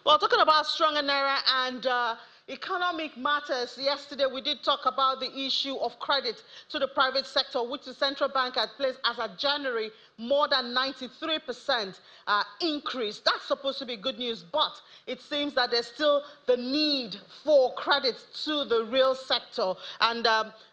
Well, talking about stronger naira and economic matters, yesterday we did talk about the issue of credit to the private sector, which the central bank had placed as of January more than 93% increase. That's supposed to be good news, but it seems that there's still the need for credit to the real sector. And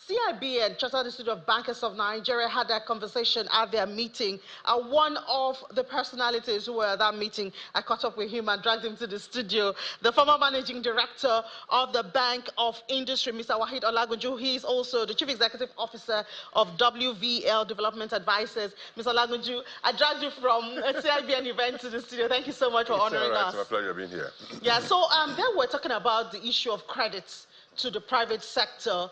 CIB and Chartered Institute of Bankers of Nigeria had that conversation at their meeting. One of the personalities who were at that meeting, I caught up with him and dragged him to the studio. The former managing director of the Bank of Industry, Mr. Wahid Olagunju. He is also the chief executive officer of WVL Development Advisors. Mr. Olagunju, I dragged you from a CIBN event to the studio. Thank you so much for honoring us. It's my pleasure being here. Yeah, so there we're talking about the issue of credits to the private sector.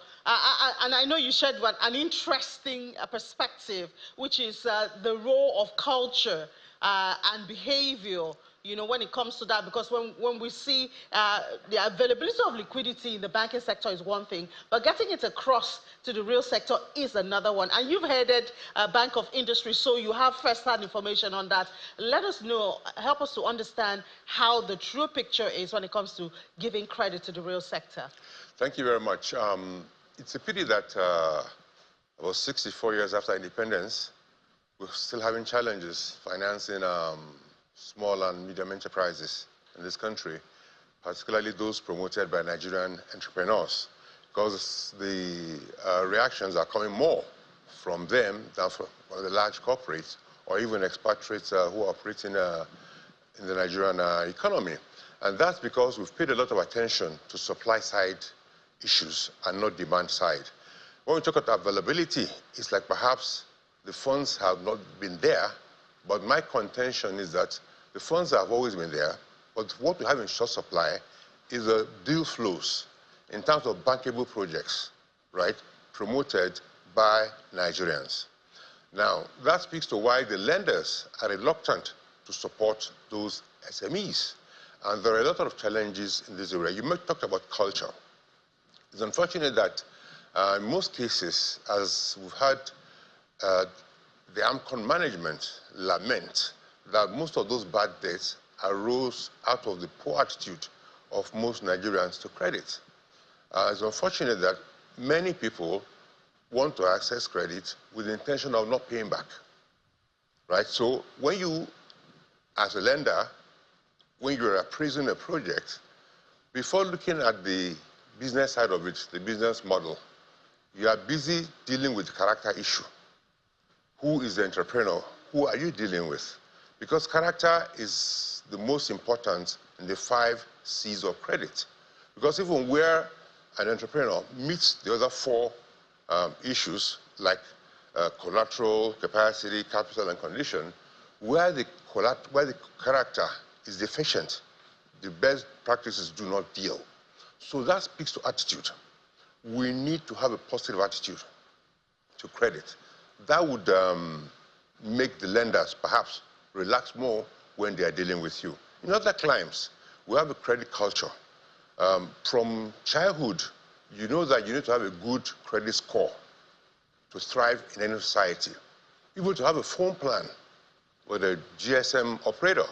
And I know you shared an interesting perspective, which is the role of culture and behavior, you know, when it comes to that, because when we see the availability of liquidity in the banking sector is one thing, but getting it across to the real sector is another one. And you've headed Bank of Industry, so you have first-hand information on that. Let us know, help us to understand how the true picture is when it comes to giving credit to the real sector. Thank you very much. It's a pity that about 64 years after independence, we're still having challenges financing small and medium enterprises in this country, particularly those promoted by Nigerian entrepreneurs, because the reactions are coming more from them than from the large corporates or even expatriates who operate in the Nigerian economy. And that's because we've paid a lot of attention to supply side issues and not demand side. When we talk about availability, it's like perhaps the funds have not been there, but my contention is that the funds have always been there, but what we have in short supply is the deal flows in terms of bankable projects, right, promoted by Nigerians. Now, that speaks to why the lenders are reluctant to support those SMEs. And there are a lot of challenges in this area. You might talk about culture. It's unfortunate that in most cases, as we've had the AMCON management lament, that most of those bad debts arose out of the poor attitude of most Nigerians to credit. It's unfortunate that many people want to access credit with the intention of not paying back, right? So when you, as a lender, when you're appraising a project, before looking at the business side of it, the business model, you are busy dealing with the character issue. Who is the entrepreneur? Who are you dealing with? Because character is the most important in the 5 C's of credit. Because even where an entrepreneur meets the other 4 issues, like collateral, capacity, capital, and condition, where the character is deficient, the best practices do not deal. So that speaks to attitude. We need to have a positive attitude to credit. That would make the lenders perhaps relax more when they are dealing with you. In other climes, we have a credit culture. From childhood, you know that you need to have a good credit score to thrive in any society. Even to have a phone plan with a GSM operator,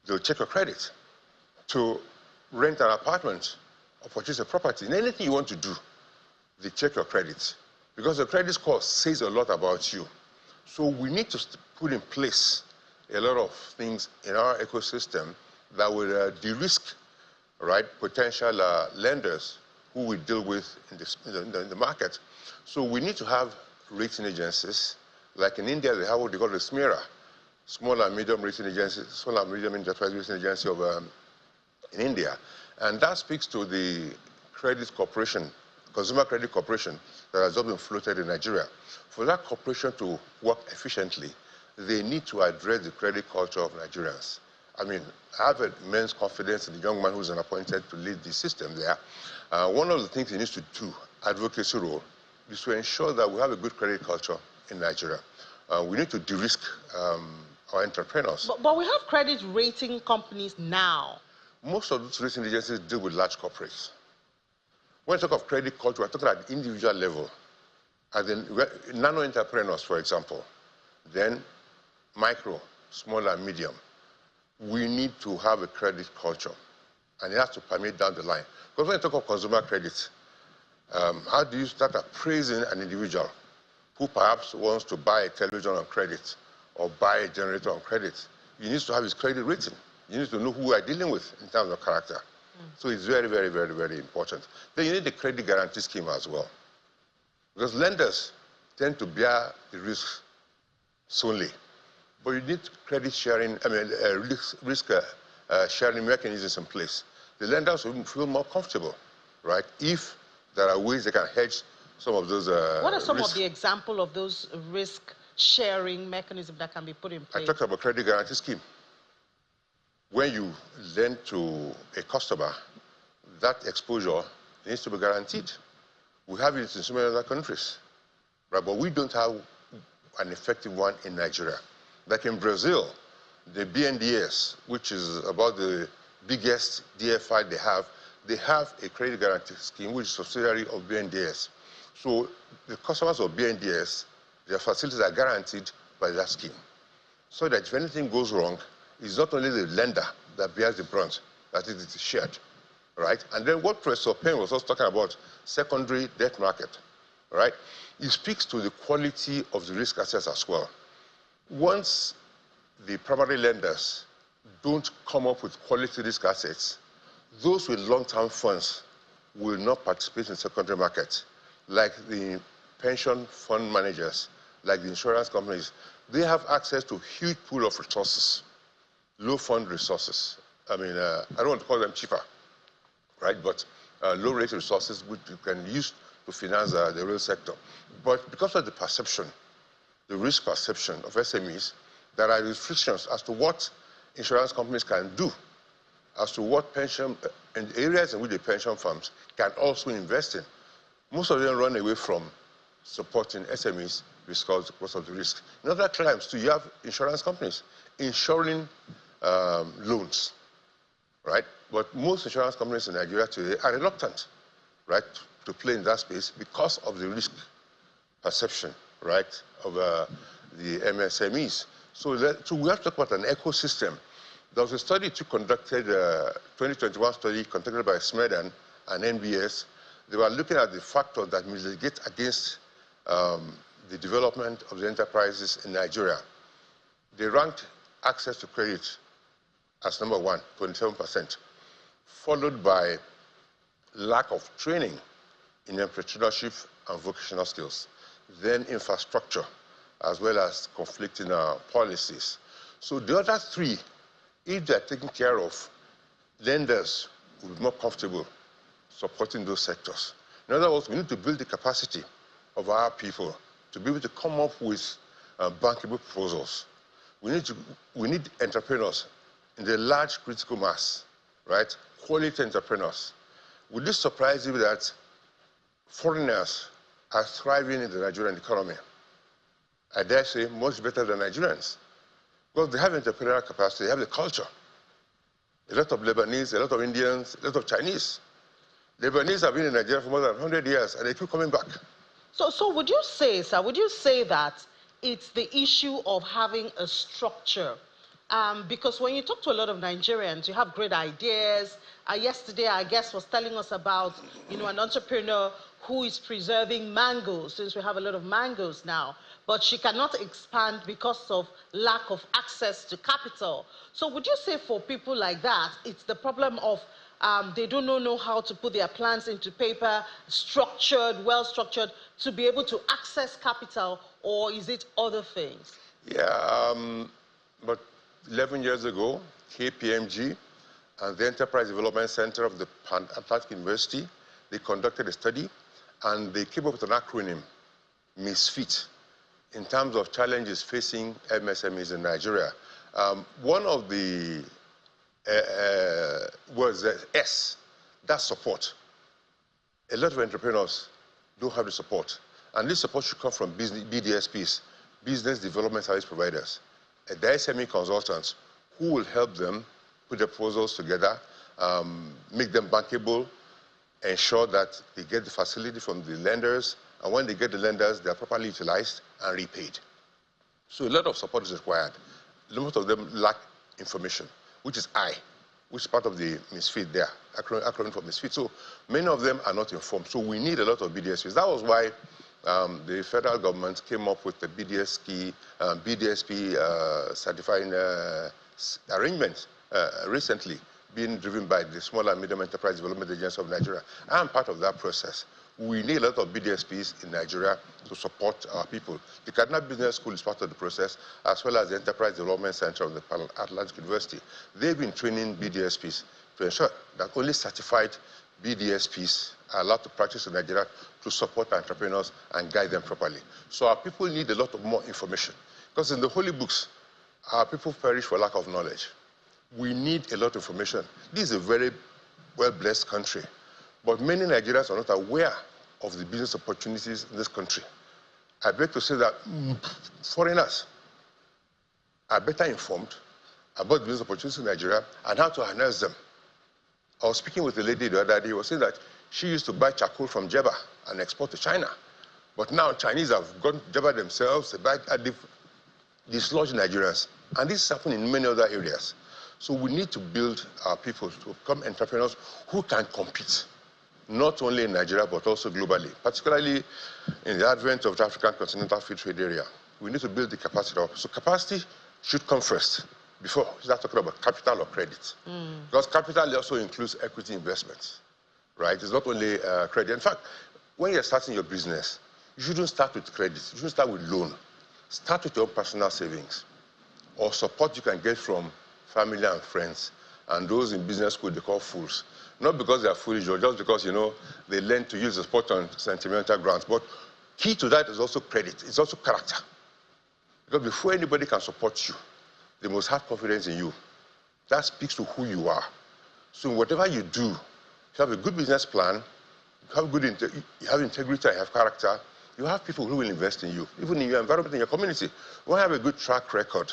they'll check your credit. To rent an apartment or purchase a property, in anything you want to do, they check your credit. Because the credit score says a lot about you. So we need to put in place a lot of things in our ecosystem that will de-risk, right, potential lenders who we deal with in the market. So we need to have rating agencies. Like in India, they have what they call the SMERA, Small and Medium Rating Agency, Small and Medium Enterprise Rating Agency of in India. And that speaks to the credit corporation, consumer credit corporation that has just been floated in Nigeria. For that corporation to work efficiently, they need to address the credit culture of Nigerians. I mean, I have immense confidence in the young man who's been appointed to lead the system there. One of the things he needs to do, advocacy role, is to ensure that we have a good credit culture in Nigeria. We need to de-risk our entrepreneurs. But we have credit rating companies now. Most of those rating agencies deal with large corporates. When we talk of credit culture, we're talking at the individual level. As in nano entrepreneurs, for example, then micro, small and medium. we need to have a credit culture, and it has to permeate down the line. Because when you talk of consumer credit, how do you start appraising an individual who perhaps wants to buy a television on credit or buy a generator on credit? You need to have his credit rating. You need to know who you are dealing with in terms of character. So it's very, very, very, very important. Then you need the credit guarantee scheme as well. Because lenders tend to bear the risk solely. But you need credit sharing, risk sharing mechanisms in place. The lenders will feel more comfortable, right, if there are ways they can hedge some of those What are some risks. of the examples of those risk-sharing mechanisms that can be put in place? I talked about credit guarantee scheme. When you lend to a customer, that exposure needs to be guaranteed. We have it in so many other countries, right? But we don't have an effective one in Nigeria. Like in Brazil, the BNDES, which is about the biggest DFI they have a credit guarantee scheme, which is a subsidiary of BNDES. So the customers of BNDES, their facilities are guaranteed by that scheme. So that if anything goes wrong, it's not only the lender that bears the brunt, that it is shared, right? And then what Professor Payne was also talking about, secondary debt market, right? It speaks to the quality of the risk assets as well. Once the primary lenders don't come up with quality risk assets, those with long-term funds will not participate in secondary market, like the pension fund managers, like the insurance companies. They have access to huge pool of resources, low fund resources. I don't want to call them cheaper, right? But low rate resources which you can use to finance the real sector. But because of the perception, the risk perception of SMEs, there are restrictions as to what insurance companies can do, as to what pension, and areas in which the pension firms can also invest in. Most of them run away from supporting SMEs because of the risk. In other crimes, too, you have insurance companies insuring loans, right? But most insurance companies in Nigeria today are reluctant, right, to play in that space because of the risk perception, right, of the MSMEs. So we have to talk about an ecosystem. There was a study conducted, 2021 study conducted by SMEs and NBS. They were looking at the factors that mitigate against the development of the enterprises in Nigeria. They ranked access to credit as number one, 27%, followed by lack of training in entrepreneurship and vocational skills, then infrastructure, as well as conflicting policies. So the other three, if they're taken care of, lenders will be more comfortable supporting those sectors. In other words, we need to build the capacity of our people to be able to come up with bankable proposals. We need entrepreneurs in the large critical mass, right? Quality entrepreneurs. Would this surprise you that foreigners are thriving in the Nigerian economy? I dare say much better than Nigerians. Because they have entrepreneurial capacity, they have the culture. A lot of Lebanese, a lot of Indians, a lot of Chinese. Lebanese have been in Nigeria for more than 100 years, and they keep coming back. So would you say, sir, would you say that it's the issue of having a structure? Because when you talk to a lot of Nigerians, you have great ideas. Yesterday, our guest was telling us about, an entrepreneur who is preserving mangoes, since we have a lot of mangoes now, but she cannot expand because of lack of access to capital. So would you say for people like that, it's the problem of they don't know how to put their plans into paper, structured, well-structured, to be able to access capital, or is it other things? Yeah, but 11 years ago, KPMG and the Enterprise Development Center of the Pan-Atlantic University, they conducted a study, and they came up with an acronym, MISFIT, in terms of challenges facing MSMEs in Nigeria. One of the was S, that's support. A lot of entrepreneurs don't have the support. And this support should come from BDSPs, Business Development Service Providers, the SME consultants who will help them put the proposals together, make them bankable, ensure that they get the facility from the lenders, and when they get the lenders, they are properly utilized and repaid. So a lot of support is required. Most of them lack information. which is I, which is part of the misfit there, acronym for misfit. So many of them are not informed. So we need a lot of BDSPs. That was why the federal government came up with the BDSP certifying arrangement recently, being driven by the Small and Medium Enterprise Development Agency of Nigeria. I am part of that process. We need a lot of BDSPs in Nigeria to support our people. The Kaduna Business School is part of the process, as well as the Enterprise Development Center of the Atlantic University. They've been training BDSPs to ensure that only certified BDSPs are allowed to practice in Nigeria to support entrepreneurs and guide them properly. So our people need a lot of more information, because in the holy books, our people perish for lack of knowledge. We need a lot of information. This is a very well-blessed country, but many Nigerians are not aware of the business opportunities in this country. I beg to say that foreigners are better informed about business opportunities in Nigeria and how to harness them. I was speaking with a lady the other day who was saying that she used to buy charcoal from Jebba and export to China. But now Chinese have gone to Jebba themselves, they dislodge Nigerians. And this is happening in many other areas. So we need to build our people to become entrepreneurs who can compete, not only in Nigeria, but also globally, particularly in the advent of the African Continental Free Trade Area. We need to build the capacity up. So capacity should come first before we start talking about capital or credit. Because capital also includes equity investments, right? It's not only credit. In fact, when you're starting your business, you shouldn't start with credit. You shouldn't start with loan. Start with your own personal savings or support you can get from family and friends, and those in business school they call fools. Not because they are foolish, or just because, they learn to use the sport on sentimental grounds. But key to that is also credit. It's also character. Because before anybody can support you, they must have confidence in you. That speaks to who you are. So whatever you do, if you have a good business plan, you have integrity, you have character, you have people who will invest in you, even in your environment, in your community. When you have a good track record,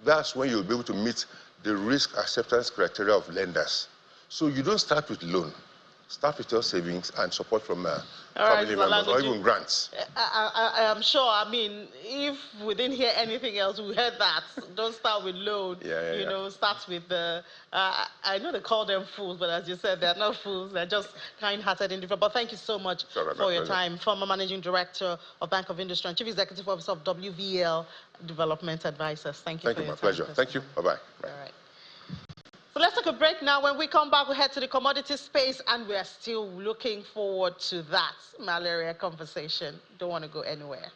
that's when you'll be able to meet the risk acceptance criteria of lenders. So you don't start with loan. Start with your savings and support from family members or even grants. I am sure, if we didn't hear anything else, we heard that. Don't start with loan. Start with the, I know they call them fools, but as you said, they're not fools. They're just kind-hearted individuals. But thank you so much for your time. Former Managing Director of Bank of Industry and Chief Executive Officer of WVL Development Advisors. Thank you for your time. Thank you, my pleasure. Thank you. Bye-bye. All right. So let's take a break now. When we come back, we head to the commodity space, and we are still looking forward to that malaria conversation. Don't want to go anywhere.